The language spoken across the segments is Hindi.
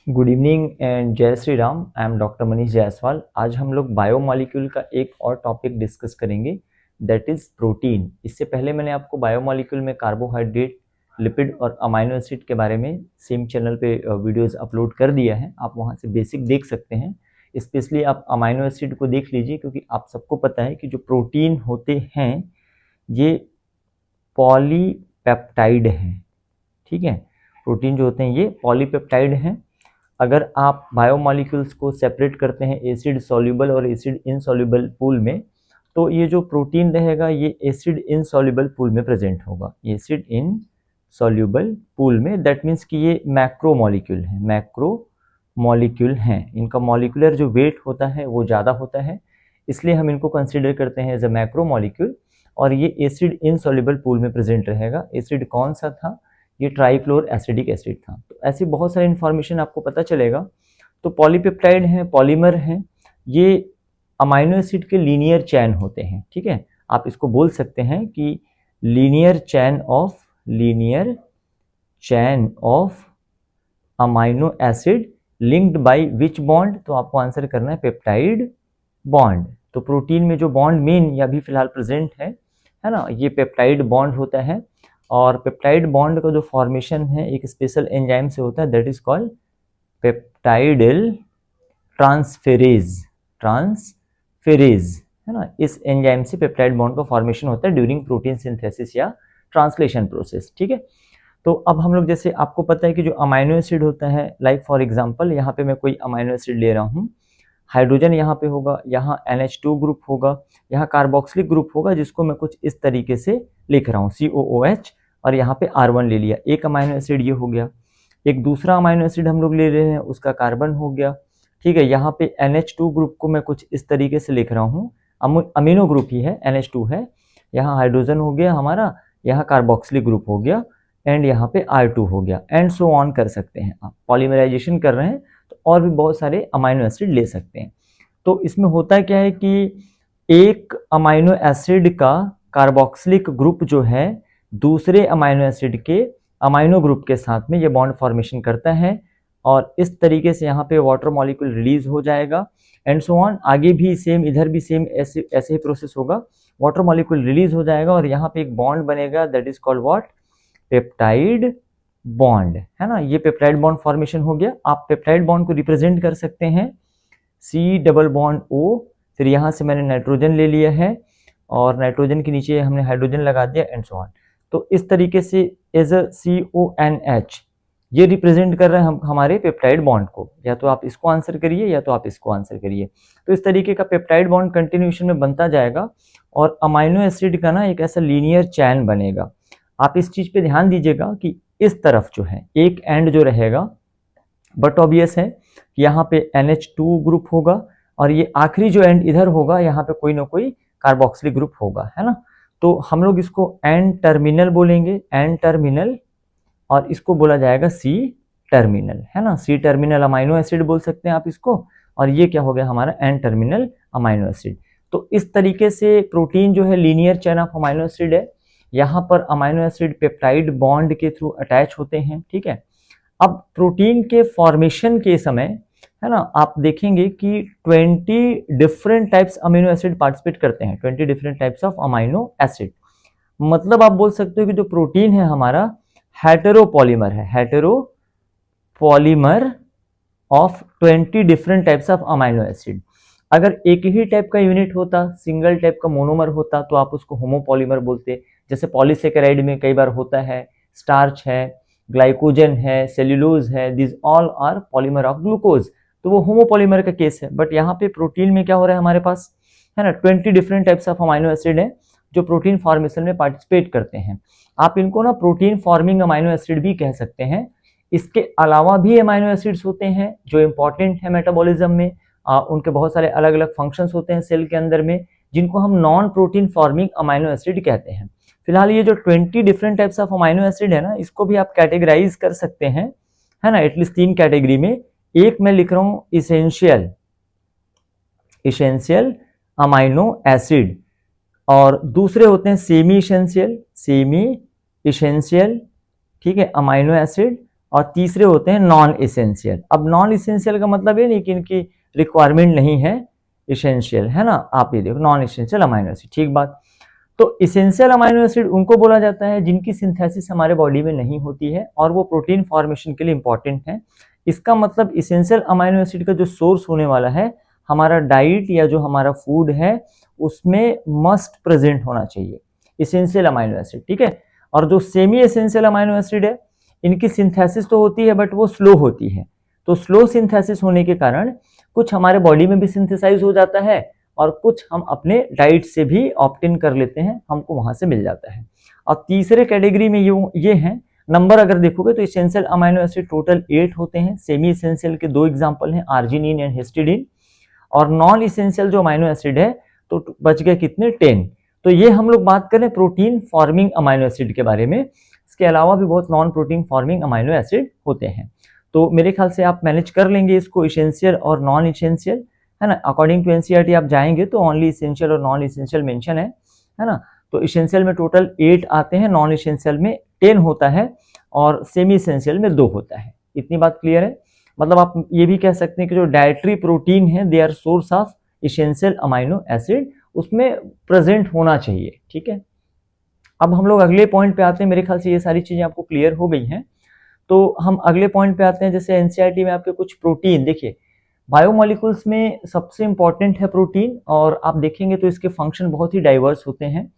गुड इवनिंग एंड जय Shri Ram. I am doctor Manish Jaiswal. आज हम लोग बायोमॉलिक्यूल का एक और टॉपिक डिस्कस करेंगे, दैट इज प्रोटीन। इससे पहले मैंने आपको बायोमॉलिक्यूल में कार्बोहाइड्रेट, लिपिड और अमाइनो एसिड के बारे में सेम चैनल पे वीडियोस अपलोड कर दिया है, आप वहाँ से बेसिक देख सकते हैं। स्पेशली आप अमाइनो एसिड को देख लीजिए, क्योंकि आप सबको पता है कि जो प्रोटीन होते हैं ये पॉलीपेप्टाइड हैं। ठीक है, प्रोटीन जो होते हैं ये पॉलीपेप्टाइड हैं। अगर आप बायोमॉलिक्यूल्स को सेपरेट करते हैं एसिड सॉल्युबल और एसिड इनसॉल्युबल पूल में, तो ये जो प्रोटीन रहेगा ये एसिड इनसॉल्युबल पूल में प्रेजेंट होगा, एसिड इनसॉल्युबल पूल में। दैट मीन्स कि ये मैक्रो मॉलिक्यूल हैं, मैक्रो मॉलिक्यूल हैं। इनका मॉलिक्यूलर जो वेट होता है वो ज़्यादा होता है, इसलिए हम इनको कंसिडर करते हैं एज अ मैक्रो मॉलिक्यूल। और ये एसिड इनसॉल्युबल पूल में प्रेजेंट रहेगा। एसिड कौन सा था? ये ट्राइक्लोर एसिडिक एसिड था। तो ऐसी बहुत सारी इन्फॉर्मेशन आपको पता चलेगा। तो पॉलीपेप्टाइड हैं, पॉलीमर हैं, ये अमाइनो एसिड के लीनियर चैन होते हैं। ठीक है, आप इसको बोल सकते हैं कि linear chain of amino acid linked by which bond? तो आपको आंसर करना है पेप्टाइड बॉन्ड। तो प्रोटीन में जो बॉन्ड मेन या अभी फिलहाल प्रेजेंट है ना, ये पेप्टाइड बॉन्ड होता है। और पेप्टाइड बॉन्ड का जो फॉर्मेशन है एक स्पेशल एंजाइम से होता है, that is called peptidyl transferase है ना। इस एंजाइम से पेप्टाइड बॉन्ड का फॉर्मेशन होता है ड्यूरिंग प्रोटीन सिंथेसिस या ट्रांसलेशन प्रोसेस। ठीक है, तो अब हम लोग, जैसे आपको पता है कि जो अमाइनो एसिड होता है, लाइक फॉर एग्जांपल यहाँ पे मैं कोई अमाइनो एसिड ले रहा हूँ, हाइड्रोजन यहाँ पे होगा, यहाँ NH2 ग्रुप होगा, यहाँ कार्बोक्सिलिक ग्रुप होगा, जिसको मैं कुछ इस तरीके से लिख रहा हूँ COOH, और यहाँ पे R1 ले लिया। एक अमाइनो एसिड ये हो गया। एक दूसरा अमाइनो एसिड हम लोग ले रहे हैं, उसका कार्बन हो गया। ठीक है, यहाँ पे NH2 ग्रुप को मैं कुछ इस तरीके से लिख रहा हूँ, अमीनो ग्रुप ही है, NH2 है। यहाँ हाइड्रोजन हो गया हमारा, यहाँ कार्बोक्सिलिक ग्रुप हो गया, एंड यहाँ पे R2 हो गया, एंड सो ऑन कर सकते हैं। आप पॉलीमराइजेशन कर रहे हैं तो और भी बहुत सारे अमाइनो एसिड ले सकते हैं। तो इसमें होता क्या है कि एक अमाइनो एसिड का कार्बोक्सिलिक ग्रुप जो है दूसरे अमाइनो एसिड के अमाइनो ग्रुप के साथ में ये बॉन्ड फॉर्मेशन करता है, और इस तरीके से यहाँ पे वाटर मॉलिक्यूल रिलीज हो जाएगा, एंड सो ऑन। आगे भी सेम, इधर भी सेम, ऐसे ऐसे ही प्रोसेस होगा। वाटर मॉलिक्यूल रिलीज हो जाएगा और यहाँ पे एक बॉन्ड बनेगा, that is called what? Peptide bond है ना। ये पेप्टाइड बॉन्ड फॉर्मेशन हो गया। आप पेप्टाइड बॉन्ड को रिप्रेजेंट कर सकते हैं C+O, फिर यहाँ से मैंने नाइट्रोजन ले लिया है और नाइट्रोजन के नीचे हमने हाइड्रोजन लगा दिया, एंड सो ऑन। तो इस तरीके से एज अ CONH ये रिप्रेजेंट कर रहे हैं हम हमारे पेप्टाइड बॉन्ड को। या तो आप इसको आंसर करिए या तो आप इसको आंसर करिए। तो इस तरीके का पेप्टाइड बॉन्ड कंटिन्यूएशन में बनता जाएगा और अमाइनो एसिड का ना एक ऐसा लीनियर चैन बनेगा। आप इस चीज पे ध्यान दीजिएगा कि इस तरफ जो है एक एंड जो रहेगा, बट ऑब्वियस है कि यहाँ पे NH2 ग्रुप होगा, और ये आखिरी जो एंड इधर होगा यहाँ पे कोई ना कोई कार्बोक्सिलिक ग्रुप होगा, है ना। तो हम लोग इसको एन टर्मिनल बोलेंगे, एन टर्मिनल, और इसको बोला जाएगा C टर्मिनल, है ना। C टर्मिनल अमाइनो एसिड बोल सकते हैं आप इसको, और ये क्या हो गया हमारा? N terminal amino acid. तो इस तरीके से प्रोटीन जो है linear chain of amino acid है। यहाँ पर अमाइनो एसिड पेप्टाइड बॉन्ड के थ्रू अटैच होते हैं। ठीक है, अब प्रोटीन के फॉर्मेशन के समय, है ना, आप देखेंगे कि 20 different types amino acid participate करते हैं, 20 different types of amino acid. मतलब आप बोल सकते हो कि जो प्रोटीन है हमारा हेटेरोपॉलीमर है, heteropolymer of 20 different types of amino acid. अगर एक ही टाइप का यूनिट होता, सिंगल टाइप का मोनोमर होता, तो आप उसको होमोपॉलीमर बोलते। जैसे पॉलीसेकेराइड में कई बार होता है स्टार्च है, ग्लाइकोजन है, सेल्यूलोज है, this all are polymer of glucose, तो वो होमोपॉलीमर का केस है। बट यहाँ पे प्रोटीन में क्या हो रहा है हमारे पास, है ना, 20 different types of amino acid है जो प्रोटीन फॉर्मेशन में पार्टिसिपेट करते हैं। आप इनको ना प्रोटीन फॉर्मिंग अमाइनो एसिड भी कह सकते हैं। इसके अलावा भी अमाइनो एसिड्स होते हैं जो इंपॉर्टेंट है मेटाबॉलिज्म में। उनके बहुत सारे अलग अलग फंक्शंस होते हैं सेल के अंदर में, जिनको हम non protein forming amino acid कहते हैं। फिलहाल ये जो 20 different types of amino acid है ना, इसको भी आप कैटेगराइज कर सकते हैं, है ना, एटलीस्ट 3 कैटेगरी में। एक मैं लिख रहा हूं इसेंशियल अमाइनो एसिड, और दूसरे होते हैं सेमी इसेंशियल, ठीक है, अमाइनो एसिड, और तीसरे होते हैं नॉन इसेंशियल। अब नॉन इसेंशियल का मतलब ये नहीं कि इनकी रिक्वायरमेंट नहीं है, इसेंशियल है ना। आप ये देखो नॉन इसेंशियल अमाइनो एसिड, ठीक बात। तो इसेंशियल अमाइनो एसिड उनको बोला जाता है जिनकी सिंथेसिस हमारे बॉडी में नहीं होती है और वो प्रोटीन फॉर्मेशन के लिए इंपॉर्टेंट है। इसका मतलब इसेंशियल अमाइनो एसिड का जो सोर्स होने वाला है हमारा डाइट या जो हमारा फूड है उसमें मस्ट प्रेजेंट होना चाहिए इसेंशियल अमाइनो एसिड, ठीक है। और जो सेमी एसेंशियल अमाइनो एसिड है इनकी सिंथेसिस तो होती है बट वो स्लो होती है। तो स्लो सिंथेसिस होने के कारण कुछ हमारे बॉडी में भी सिंथेसाइज हो जाता है और कुछ हम अपने डाइट से भी ऑप्ट इन कर लेते हैं, हमको वहां से मिल जाता है। और तीसरे कैटेगरी में ये हैं, नंबर अगर देखोगे तो इसेंशियल अमाइनो एसिड टोटल 8 होते हैं। सेमी इसेंशियल के 2 एग्जांपल हैं, आर्जिनिन एंड हिस्टिडीन। और नॉन इसेंशियल जो अमाइनो एसिड है तो बच गए कितने, 10। तो ये हम लोग बात करें प्रोटीन फॉर्मिंग अमाइनो एसिड के बारे में। इसके अलावा भी बहुत non protein forming amino acid होते हैं। तो मेरे ख्याल से आप मैनेज कर लेंगे इसको, इसेंशियल और नॉन इसेंशियल, है ना। अकॉर्डिंग टू एनसीईआरटी आप जाएंगे तो ओनली इसेंशियल और नॉन इसेंशियल मेंशन है ना। तो इसेंशियल में टोटल 8 आते हैं, नॉन इसेंशियल में 10 होता है और सेमी इसेंशियल में 2 होता है। इतनी बात क्लियर है। मतलब आप ये भी कह सकते हैं कि जो डाइटरी प्रोटीन है they are source of essential amino acid, उसमें प्रेजेंट होना चाहिए, ठीक है। अब हम लोग अगले पॉइंट पे आते हैं। मेरे ख्याल से ये सारी चीजें आपको क्लियर हो गई हैं। तो हम अगले पॉइंट पे आते हैं। जैसे एनसीईआरटी में आपके कुछ प्रोटीन, देखिए बायोमोलिकुल्स में सबसे इंपॉर्टेंट है प्रोटीन, और आप देखेंगे तो इसके फंक्शन बहुत ही डाइवर्स होते हैं।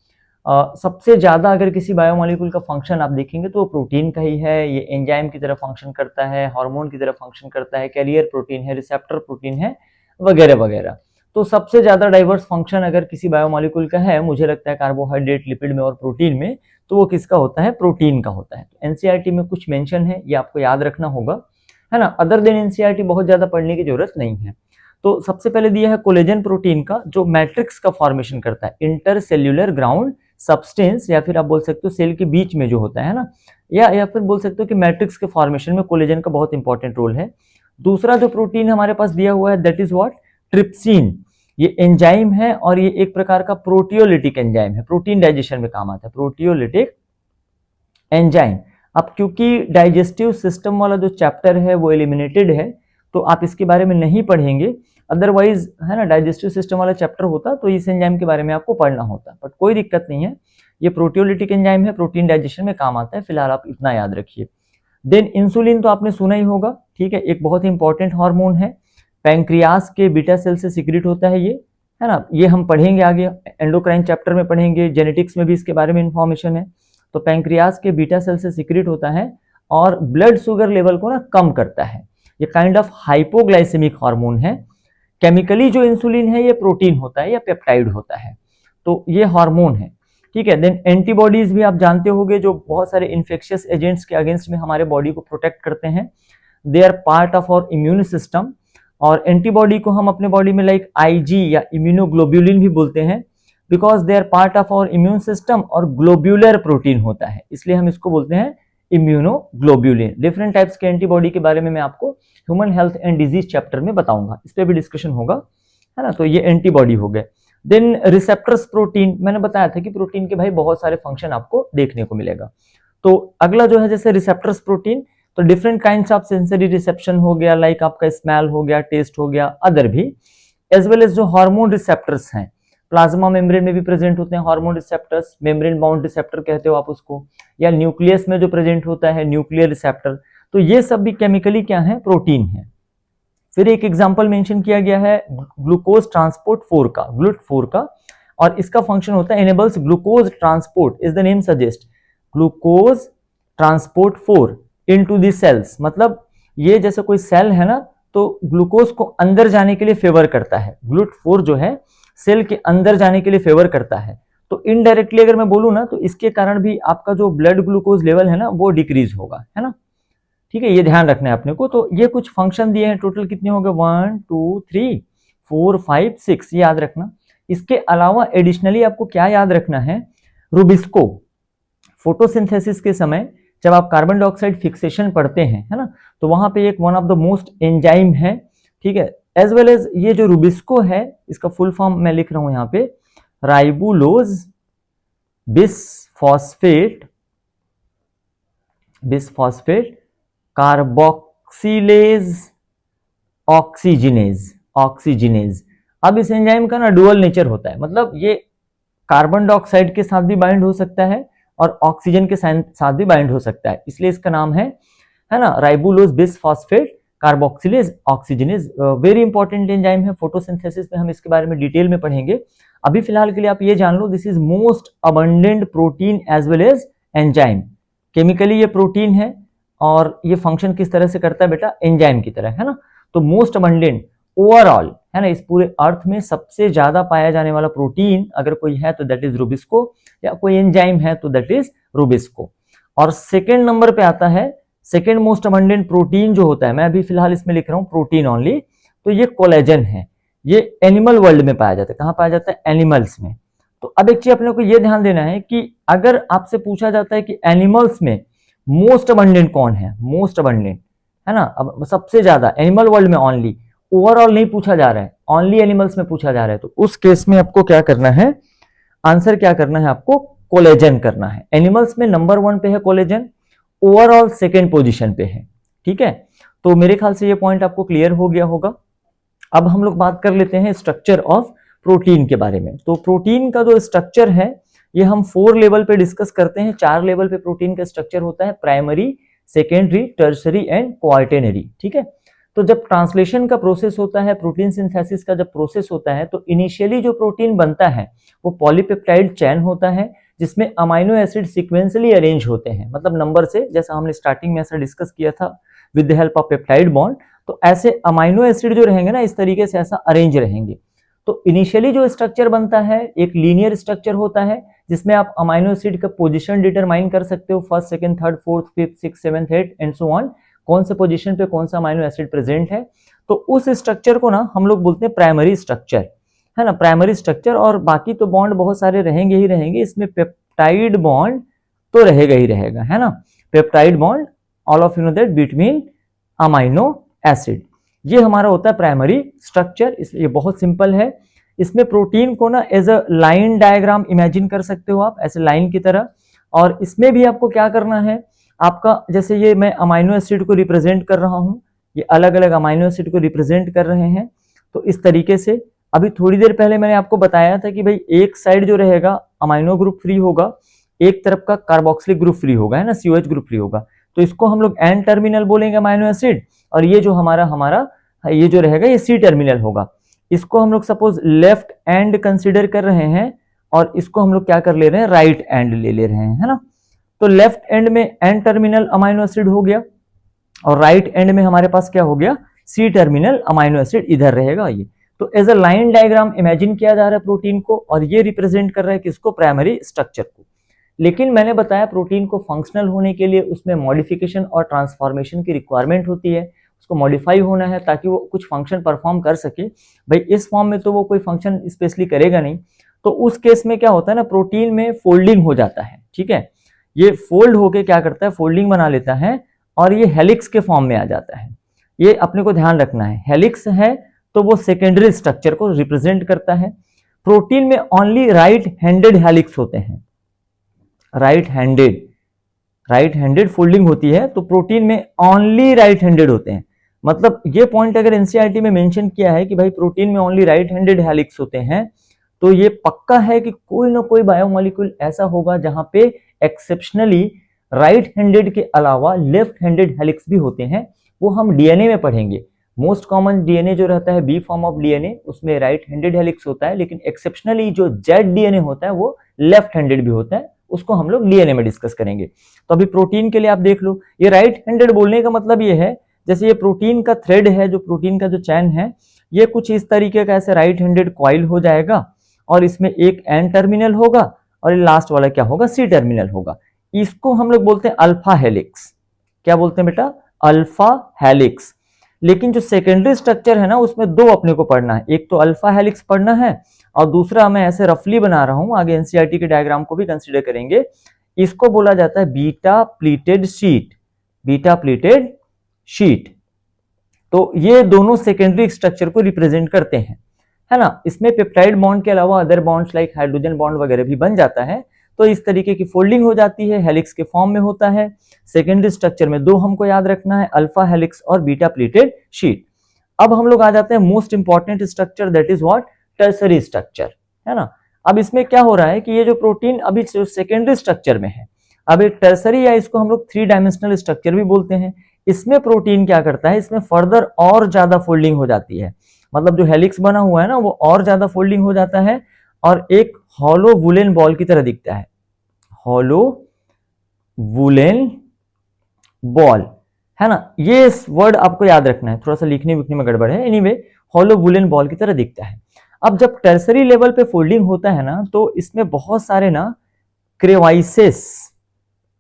सबसे ज्यादा अगर किसी बायोमोलिकुल का फंक्शन आप देखेंगे तो प्रोटीन का ही है। ये एंजाइम की तरह फंक्शन करता है, हार्मोन की तरह फंक्शन करता है, कैरियर प्रोटीन है, रिसेप्टर प्रोटीन है, वगैरह वगैरह। तो सबसे ज्यादा डाइवर्स फंक्शन अगर किसी बायोमोलिकुल का है, मुझे लगता है कार्बोहाइड्रेट, लिपिड में और प्रोटीन में, तो वो किसका होता है, प्रोटीन का होता है। तो एनसीईआरटी में कुछ मेंशन है, ये आपको याद रखना होगा, है ना। अदर देन एनसीईआरटी बहुत ज्यादा पढ़ने की जरूरत नहीं है। तो सबसे पहले दिया है कोलेजन प्रोटीन का, जो मैट्रिक्स का फॉर्मेशन करता है, इंटरसेल्यूलर ग्राउंड सब्सटेंस, या फिर आप बोल सकते हो सेल के बीच में जो होता है ना, या फिर बोल सकते हो कि मैट्रिक्स के फॉर्मेशन में कोलेजन का बहुत इंपॉर्टेंट रोल है। दूसरा जो प्रोटीन हमारे पास दिया हुआ है दैट इज व्हाट, ट्रिप्सिन। ये एंजाइम है और ये एक प्रकार का प्रोटियोलिटिक एंजाइम है, प्रोटीन डाइजेशन में काम आता है, प्रोटियोलिटिक एंजाइम। अब क्योंकि डाइजेस्टिव सिस्टम वाला जो चैप्टर है वो एलिमिनेटेड है, तो आप इसके बारे में नहीं पढ़ेंगे। अदरवाइज है ना, डाइजेस्टिव सिस्टम वाला चैप्टर होता तो इस एंजाइम के बारे में आपको पढ़ना होता, बट कोई दिक्कत नहीं है। ये प्रोटियोलिटिक एंजाइम है, प्रोटीन डाइजेशन में काम आता है, फिलहाल आप इतना याद रखिए। देन इंसुलिन तो आपने सुना ही होगा, ठीक है, एक बहुत ही इंपॉर्टेंट हार्मोन है, पैंक्रियास के बीटा सेल से सिक्रीट होता है ये, है ना। ये हम पढ़ेंगे आगे, एंडोक्राइन चैप्टर में पढ़ेंगे, जेनेटिक्स में भी इसके बारे में इंफॉर्मेशन है। तो पैंक्रियास के बीटा सेल से सिक्रीट होता है और ब्लड शुगर लेवल को ना कम करता है। ये काइंड ऑफ हाइपोग्लाइसेमिक हार्मोन है। केमिकली जो इंसुलिन है ये प्रोटीन होता है या पेप्टाइड होता है, तो ये हार्मोन है, ठीक है। देन एंटीबॉडीज भी आप जानते होंगे, जो बहुत सारे इन्फेक्शियस एजेंट्स के अगेंस्ट में हमारे बॉडी को प्रोटेक्ट करते हैं। They are part of our immune system. और एंटीबॉडी को हम अपने बॉडी में लाइक आईजी या इम्यूनोग्लोब्यूलिन भी बोलते हैं, because they are part of our immune system, और ग्लोब्यूलर प्रोटीन होता है, इसलिए हम इसको बोलते हैं इम्यूनोग्लोब्यूलिन। डिफरेंट टाइप्स के एंटीबॉडी के बारे में मैं आपको human health and disease chapter में बताऊंगा, इस पर भी डिस्कशन होगा, है ना। तो ये एंटीबॉडी हो गए। देन रिसेप्टर्स प्रोटीन, मैंने बताया था कि प्रोटीन के भाई बहुत सारे फंक्शन आपको देखने को मिलेगा। तो अगला जो है जैसे रिसेप्टर्स प्रोटीन, तो different kinds of sensory reception हो गया, लाइक आपका स्मेल हो गया, टेस्ट हो गया, अदर भी, एज वेल एज जो हार्मोन रिसेप्टर्स हैं, प्लाज्मा मेम्ब्रेन में भी प्रेजेंट होते हैं hormone receptors, membrane bound receptor कहते हो आप उसको, या न्यूक्लियस में जो प्रेजेंट होता है न्यूक्लियर रिसेप्टर। तो ये सब भी केमिकली क्या है, प्रोटीन है। फिर एक एग्जांपल मेंशन किया गया है ग्लूकोज ट्रांसपोर्ट 4 का, GLUT4 का, और इसका फंक्शन होता है enables glucose transport, is the name suggest, glucose transport 4 into the cells. मतलब ये जैसे कोई सेल है ना, तो ग्लूकोज को अंदर जाने के लिए फेवर करता है, GLUT4 जो है सेल के अंदर जाने के लिए फेवर करता है। तो इनडायरेक्टली अगर मैं बोलूं ना, तो इसके कारण भी आपका जो ब्लड ग्लूकोज लेवल है ना वो डिक्रीज होगा, है ना, ठीक है। ये ध्यान रखना है अपने को। तो ये कुछ फंक्शन दिए हैं, टोटल कितने हो गए, 1 2 3 4 5 6, ये याद रखना। इसके अलावा एडिशनली आपको क्या याद रखना है, रूबिस्को, फोटोसिंथेसिस के समय जब आप कार्बन डाइऑक्साइड फिक्सेशन पढ़ते हैं, है ना, तो वहां पे एक one of the most enzyme है, ठीक है। एज वेल एज ये जो रूबिस्को है, इसका फुल फॉर्म मैं लिख रहा हूं यहाँ पे, राइबुलोज बिसफॉस्फेट कार्बोक्सिलेज ऑक्सीजिनेज, ऑक्सीजिनेज। अब इस एंजाइम का ना डुअल नेचर होता है, मतलब ये कार्बन डाइऑक्साइड के साथ भी बाइंड हो सकता है और ऑक्सीजन के साथ भी बाइंड हो सकता है, इसलिए इसका नाम है ना राइबोलोज bis phosphate carboxylase oxygenase. Very important enzyme है फोटोसिंथेसिस में, हम इसके बारे में डिटेल में पढ़ेंगे। अभी फिलहाल के लिए आप ये जान लो, this is most abundant protein as well as enzyme. Chemically ये प्रोटीन है और ये फंक्शन किस तरह से करता है बेटा, एंजाइम की तरह, है ना। तो मोस्ट अबंडेंट ओवरऑल, है ना, इस पूरे अर्थ में सबसे ज्यादा पाया जाने वाला प्रोटीन अगर कोई है तो दैट इज रूबिस्को, या कोई एंजाइम है तो दैट इज रूबिस्को। और सेकेंड नंबर पे आता है, सेकेंड मोस्ट अबंडेंट प्रोटीन जो होता है, मैं अभी फिलहाल इसमें लिख रहा हूं प्रोटीन ओनली, तो ये कोलेजन है। ये एनिमल वर्ल्ड में पाया जाता है। कहां पाया जाता है, एनिमल्स में। तो अब एक चीज अपने को ये ध्यान देना है कि अगर आपसे पूछा जाता है कि एनिमल्स में मोस्ट अबंडेंट कौन है, मोस्ट अबंडेंट, है ना, अब सबसे ज्यादा एनिमल वर्ल्ड में ओनली, ओवरऑल नहीं पूछा जा रहा है, ओनली एनिमल्स में पूछा जा रहा है, तो उस केस में आपको क्या करना है, आंसर क्या करना है, आपको कोलेजन करना है। एनिमल्स में नंबर 1 पे है कोलेजन, ओवरऑल सेकेंड पोजीशन पे है। ठीक है, तो मेरे ख्याल से ये पॉइंट आपको क्लियर हो गया होगा। अब हम लोग बात कर लेते हैं स्ट्रक्चर ऑफ प्रोटीन के बारे में। तो प्रोटीन का जो स्ट्रक्चर है ये हम 4 लेवल पे डिस्कस करते हैं। 4 लेवल पे प्रोटीन का स्ट्रक्चर होता है, प्राइमरी, सेकेंडरी, टर्शरी एंड क्वार्टेनरी। ठीक है, तो जब ट्रांसलेशन का प्रोसेस होता है, प्रोटीन सिंथेसिस का जब प्रोसेस होता है, तो इनिशियली जो प्रोटीन बनता है वो पॉलीपेप्टाइड चेन होता है, जिसमें अमाइनो एसिड सीक्वेंसली अरेंज होते हैं, मतलब नंबर से, जैसा हमने स्टार्टिंग में ऐसा डिस्कस किया था with the help of peptide bond. तो ऐसे अमाइनो एसिड जो रहेंगे ना, इस तरीके से ऐसा अरेंज रहेंगे। तो इनिशियली जो स्ट्रक्चर बनता है एक लीनियर स्ट्रक्चर होता है, जिसमें आप अमाइनो एसिड का पोजीशन डिटरमाइन कर सकते हो, first, second, third, fourth, fifth, six, seventh, eight and so on, कौन से पोजीशन पे कौन सा अमाइनो एसिड प्रेजेंट है। तो उस स्ट्रक्चर को ना हम लोग बोलते हैं प्राइमरी स्ट्रक्चर, है ना, प्राइमरी स्ट्रक्चर। और बाकी तो बॉन्ड बहुत सारे रहेंगे ही रहेंगे, इसमें पेप्टाइड बॉन्ड तो रहेगा ही रहेगा, है ना, peptide bond, all of you know that, between amino acid. ये हमारा होता है प्राइमरी स्ट्रक्चर। ये बहुत सिंपल है। इसमें प्रोटीन को ना as a line diagram imagine कर सकते हो आप, ऐसे लाइन की तरह। और इसमें भी आपको क्या करना है, आपका जैसे ये मैं अमाइनो एसिड को रिप्रेजेंट कर रहा हूं, ये अलग अलग अमाइनो एसिड को रिप्रेजेंट कर रहे हैं। तो इस तरीके से अभी थोड़ी देर पहले मैंने आपको बताया था कि भाई एक साइड जो रहेगा अमाइनो ग्रुप फ्री होगा, एक तरफ का कार्बोक्सिलिक ग्रुप फ्री होगा, है ना, COH ग्रुप फ्री होगा। तो इसको हम लोग एन टर्मिनल बोलेंगे अमाइनो एसिड, और ये जो हमारा ये जो रहेगा ये सी टर्मिनल होगा। इसको हम लोग सपोज लेफ्ट एंड कंसिडर कर रहे हैं, और इसको हम लोग क्या कर ले रहे हैं, राइट एंड ले रहे हैं, है ना। तो लेफ्ट एंड में एन टर्मिनल अमाइनो एसिड हो गया, और राइट एंड में हमारे पास क्या हो गया, सी टर्मिनल अमाइनो एसिड इधर रहेगा ये। तो as a line diagram imagine किया जा रहा है प्रोटीन को, और ये रिप्रेजेंट कर रहा है किसको, प्राइमरी स्ट्रक्चर को। लेकिन मैंने बताया प्रोटीन को फंक्शनल होने के लिए उसमें मॉडिफिकेशन और ट्रांसफॉर्मेशन की रिक्वायरमेंट होती है, उसको मॉडिफाई होना है ताकि वो कुछ फंक्शन परफॉर्म कर सके। भाई इस फॉर्म में तो वो कोई फंक्शन स्पेशली करेगा नहीं, तो उस केस में क्या होता है ना, प्रोटीन में फोल्डिंग हो जाता है। ठीक है, ये फोल्ड होके क्या करता है, फोल्डिंग बना लेता है, और ये हेलिक्स के फॉर्म में आ जाता है। ये अपने को ध्यान रखना है, हेलिक्स है तो वो सेकेंडरी स्ट्रक्चर को रिप्रेजेंट करता है। प्रोटीन में ओनली राइट हैंडेड हेलिक्स होते हैं, राइट हैंडेड फोल्डिंग होती है, तो प्रोटीन में ओनली राइट हैंडेड होते हैं। मतलब ये पॉइंट अगर एनसीईआरटी में मेंशन किया है कि भाई प्रोटीन में ओनली राइट हैंडेड हेलिक्स होते हैं, तो ये पक्का है कि कोई ना कोई बायोमोलिक्यूल ऐसा होगा जहां पे एक्सेप्शनली राइट हैंडेड के अलावा लेफ्ट हैंडेड हेलिक्स भी होते हैं। वो हम डीएनए में पढ़ेंगे। मोस्ट कॉमन डीएनए जो रहता है बी फॉर्म ऑफ डीएनए, उसमें राइट हैंडेड हेलिक्स होता है, लेकिन एक्सेप्शनली जो जेड डीएनए होता है वो लेफ्ट हैंडेड भी होता है, उसको हम लोग डीएनए में डिस्कस करेंगे। तो अभी प्रोटीन के लिए आप देख लो, ये राइट हैंडेड बोलने का मतलब ये है, जैसे ये प्रोटीन का थ्रेड है, जो प्रोटीन का जो चैन है, ये कुछ इस तरीके का ऐसे राइट हैंडेड कॉइल हो जाएगा, और इसमें एक एन टर्मिनल होगा, और लास्ट वाला क्या होगा, सी टर्मिनल होगा। इसको हम लोग बोलते हैं अल्फा हेलिक्स। क्या बोलते हैं बेटा, अल्फा हेलिक्स। लेकिन जो सेकेंडरी स्ट्रक्चर है ना, उसमें दो अपने को पढ़ना है, एक तो अल्फा हेलिक्स पढ़ना है, और दूसरा मैं ऐसे रफली बना रहा हूं, आगे एनसीईआरटी के डायग्राम को भी कंसीडर करेंगे। इसको बोला जाता है beta pleated sheet, beta pleated sheet. तो ये दोनों सेकेंडरी स्ट्रक्चर को रिप्रेजेंट करते हैं, है ना। इसमें पेप्टाइड बॉन्ड के अलावा other bonds like hydrogen bond वगैरह भी बन जाता है, तो इस तरीके की फोल्डिंग हो जाती है, हेलिक्स के फॉर्म में होता है। सेकेंडरी स्ट्रक्चर में दो हमको याद रखना है, अल्फा हेलिक्स और बीटा प्लेटेड शीट। अब हम लोग आ जाते हैं most important structure, that is what, tertiary structure, है ना। अब इसमें क्या हो रहा है कि ये जो प्रोटीन अभी जो सेकेंडरी स्ट्रक्चर में है, अब एक टर्सरी या इसको हम लोग 3 डायमेंशनल स्ट्रक्चर भी बोलते हैं, इसमें प्रोटीन क्या करता है, इसमें फर्दर और ज्यादा फोल्डिंग हो जाती है, मतलब जो हेलिक्स बना हुआ है ना वो और ज्यादा फोल्डिंग हो जाता है और एक हॉलो वुलेन बॉल की तरह दिखता है, हॉलो वुलेन बॉल, है ना। ये वर्ड आपको याद रखना है, थोड़ा सा लिखने विखने में गड़बड़ है, एनीवे हॉलो वुलेन बॉल की तरह दिखता है। अब जब टर्सरी लेवल पे फोल्डिंग होता है ना तो इसमें बहुत सारे ना क्रेवाइसिस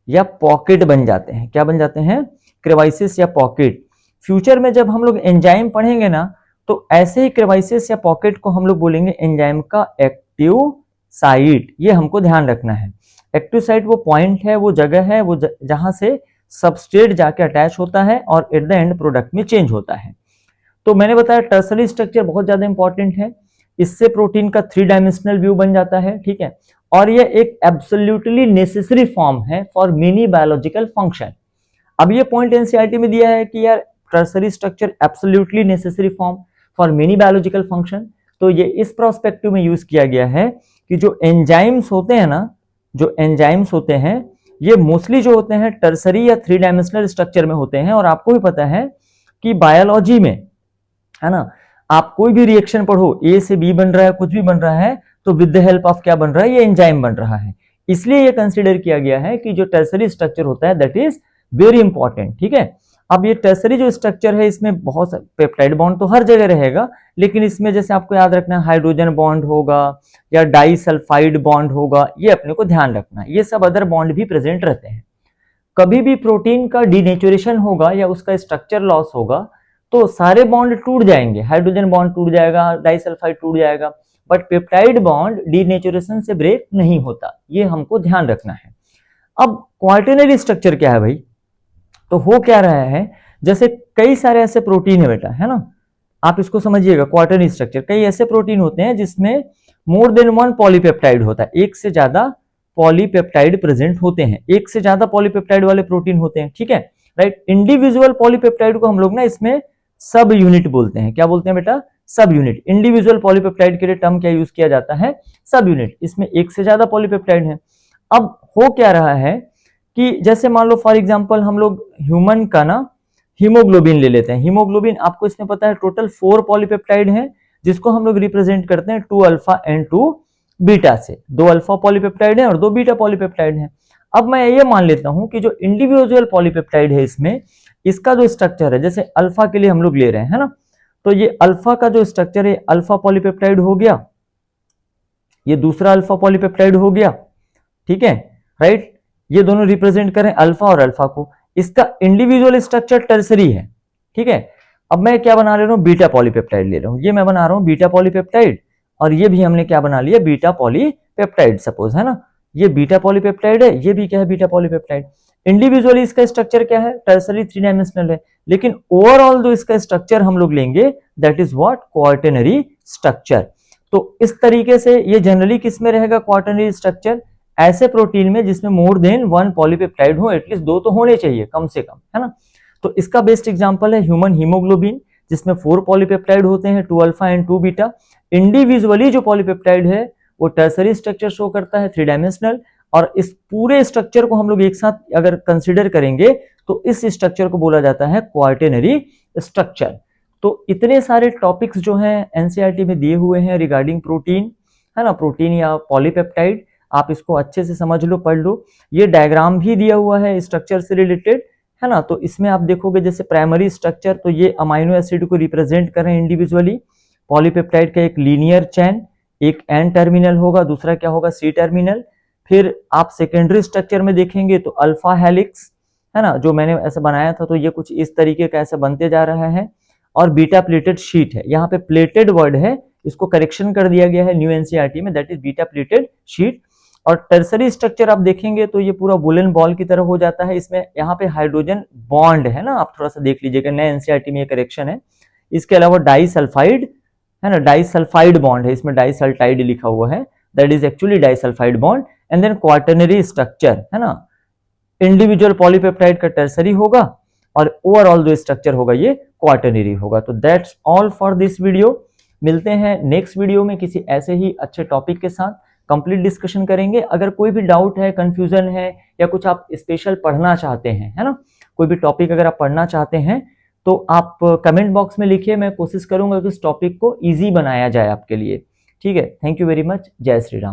या पॉकेट बन जाते हैं। क्या बन जाते हैं, क्रेवाइसिस या पॉकेट। फ्यूचर में जब हम लोग एंजाइम पढ़ेंगे ना तो ऐसे ही क्रेवाइसिस या पॉकेट को हम लोग बोलेंगे एंजाइम का एक्टिव साइट। ये हमको ध्यान रखना है, एक्टिव साइट वो पॉइंट है, वो जगह है, वो जहां से सबस्ट्रेट जाके अटैच होता है और एट द एंड प्रोडक्ट में चेंज होता है। तो मैंने बताया टर्सरी स्ट्रक्चर बहुत ज्यादा इंपॉर्टेंट है, इससे प्रोटीन का 3 डायमेंशनल व्यू बन जाता है, ठीक है। और ये एक एब्सोल्युटली नेसेसरी फॉर्म है फॉर मेनी बायोलॉजिकल फंक्शन। अब ये पॉइंट एनसीईआरटी में दिया है कि यार tertiary structure absolutely necessary form for many biological function, तो ये इस प्रोस्पेक्टिव में यूज किया गया है कि जो एंजाइम्स होते हैं ना, जो एंजाइम्स होते हैं ये मोस्टली जो होते हैं टर्सरी या 3 डायमेंशनल स्ट्रक्चर में होते हैं। और आपको भी पता है कि बायोलॉजी में, है ना, आप कोई भी रिएक्शन पढ़ो, ए से बी बन रहा है, कुछ भी बन रहा है, तो विद द हेल्प ऑफ क्या बन रहा है, ये एंजाइम बन रहा है। इसलिए ये कंसीडर किया गया है कि जो टर्सरी स्ट्रक्चर होता है दैट इज वेरी इंपॉर्टेंट, ठीक है। अब ये टर्सरी जो स्ट्रक्चर है इसमें बहुत पेप्टाइड बॉन्ड तो हर जगह रहेगा, लेकिन इसमें जैसे आपको याद रखना है हाइड्रोजन बॉन्ड होगा या डाइसल्फाइड बॉन्ड होगा, ये अपने को ध्यान रखना है। ये सब अदर बॉन्ड भी प्रेजेंट रहते हैं। कभी भी प्रोटीन का डीनेचुरेशन होगा या उसका स्ट्रक्चर लॉस होगा तो सारे बॉन्ड टूट जाएंगे, हाइड्रोजन बॉन्ड टूट जाएगा, डाइसल्फाइड टूट जाएगा, बट पेप्टाइड बॉन्ड डीनेचुरेशन से ब्रेक नहीं होता, ये हमको ध्यान रखना है। अब क्वार्टेनरी स्ट्रक्चर क्या है भाई, तो हो क्या रहा है, जैसे कई सारे ऐसे प्रोटीन है बेटा, है ना, आप इसको समझिएगा। क्वार्टेनरी स्ट्रक्चर, कई ऐसे प्रोटीन होते हैं जिसमें मोर देन 1 पॉलीपेप्टाइड होता है, एक से ज्यादा पॉलीपेप्टाइड प्रेजेंट होते हैं, एक से ज्यादा पॉलीपेप्टाइड वाले प्रोटीन होते हैं, ठीक है, राइट। इंडिविजुअल पॉलीपेप्टाइड को हम लोग ना इसमें सब यूनिट बोलते हैं। क्या बोलते हैं बेटा, सब यूनिट। इंडिविजुअल पॉलीपेप्टाइड के लिए टर्म क्या यूज किया जाता है, सब यूनिट। इसमें एक से ज्यादा पॉलीपेप्टाइड है। अब हो क्या रहा है कि जैसे मान लो फॉर एग्जांपल हम लोग ह्यूमन का ना हीमोग्लोबिन ले लेते हैं। हीमोग्लोबिन आपको इसमें पता है टोटल 4 पॉलीपेप्टाइड है, जिसको हम लोग रिप्रेजेंट करते हैं 2 अल्फा एंड 2 बीटा से। 2 अल्फा पॉलीपेप्टाइड है और 2 बीटा पॉलीपेप्टाइड है। अब मैं ये मान लेता हूं कि जो इंडिविजुअल पॉलीपेप्टाइड है इसमें इसका जो स्ट्रक्चर है, जैसे अल्फा के लिए हम लोग ले रहे हैं, है ना, तो ये अल्फा का जो स्ट्रक्चर है अल्फा पॉलीपेप्टाइड हो गया, ये दूसरा अल्फा पॉलीपेप्टाइड हो गया, ठीक है, राइट। ये दोनों रिप्रेजेंट करें अल्फा और अल्फा को, इसका इंडिविजुअल स्ट्रक्चर टर्सरी है, ठीक है। अब मैं क्या बना ले रहा हूं, बीटा पॉलीपेप्टाइड ले रहा हूं, ये मैं बना रहा हूं बीटा पॉलीपेप्टाइड, और ये भी हमने क्या बना लिया, बीटा पॉलीपेप्टाइड सपोज, है ना। ये बीटा पॉलीपेप्टाइड है, ये भी क्या है, बीटा पॉलीपेप्टाइड। इंडिविजुअली इसका स्ट्रक्चर क्या है, टर्सरी 3 डायमेंशनल है, लेकिन ओवरऑल जो इसका स्ट्रक्चर हम लोग लेंगे दैट इज व्हाट, क्वार्टेनरी स्ट्रक्चर। तो इस तरीके से ये जनरली किस में रहेगा, क्वार्टेनरी स्ट्रक्चर, ऐसे प्रोटीन में जिसमें मोर देन 1 पॉलीपेप्टाइड हो, एटलीस्ट 2 तो होने चाहिए कम से कम, है ना। तो इसका बेस्ट एग्जांपल है ह्यूमन हीमोग्लोबिन, जिसमें 4 पॉलीपेप्टाइड होते हैं, 2 अल्फा एंड 2 बीटा। इंडिविजुअली जो पॉलीपेप्टाइड है वो टर्सरी स्ट्रक्चर शो करता है 3 डायमेंशनल, और इस पूरे स्ट्रक्चर को हम लोग एक साथ अगर कंसिडर करेंगे तो इस स्ट्रक्चर को बोला जाता है क्वार्टेनरी स्ट्रक्चर। तो इतने सारे टॉपिक्स जो हैं एनसीईआरटी में दिए हुए हैं रिगार्डिंग प्रोटीन, है ना, प्रोटीन या पॉलीपेप्टाइड, आप इसको अच्छे से समझ लो, पढ़ लो। ये डायग्राम भी दिया हुआ है स्ट्रक्चर से रिलेटेड, है ना। तो इसमें आप देखोगे जैसे प्राइमरी स्ट्रक्चर, तो ये अमाइनो एसिड को रिप्रेजेंट कर रहे हैं इंडिविजुअली। पॉलीपेप्टाइड का एक लीनियर चेन, एक एन टर्मिनल होगा, दूसरा क्या होगा, सी टर्मिनल। फिर आप सेकेंडरी स्ट्रक्चर में देखेंगे तो अल्फा हेलिक्स, है ना, जो मैंने ऐसे बनाया था, तो ये कुछ इस तरीके का ऐसे बनते जा रहा है। और बीटा प्लेटेड शीट है, यहाँ पे प्लेटेड वर्ड है, इसको करेक्शन कर दिया गया है न्यू एनसीईआरटी में, that is beta pleated sheet. और टर्सरी स्ट्रक्चर आप देखेंगे तो ये पूरा वुलन बॉल की तरह हो जाता है, इसमें यहाँ पे हाइड्रोजन बॉन्ड है ना, आप थोड़ा सा देख लीजिएगा, नए एनसीईआरटी में ये करेक्शन है। इसके अलावा डाइसल्फाइड, है ना, डाइसल्फाइड बॉन्ड है, इसमें डाइसल्टाइड लिखा हुआ है, that is actually disulphide bond, and then quaternary structure है ना, इंडिविजुअल पॉलीपेप्टाइड का टर्सरी होगा और ओवरऑल जो स्ट्रक्चर होगा ये क्वार्टनरी होगा। तो that's all for this video. मिलते हैं नेक्स्ट वीडियो में किसी ऐसे ही अच्छे टॉपिक के साथ, कंप्लीट डिस्कशन करेंगे। अगर कोई भी डाउट है, कंफ्यूजन है, या कुछ आप स्पेशल पढ़ना चाहते हैं, है ना, कोई भी टॉपिक अगर आप पढ़ना चाहते हैं तो आप कमेंट बॉक्स में लिखिए, मैं कोशिश करूंगा कि इस टॉपिक को ईजी बनाया जाए आपके लिए। ठीक है, थैंक यू वेरी मच, जय श्री राम।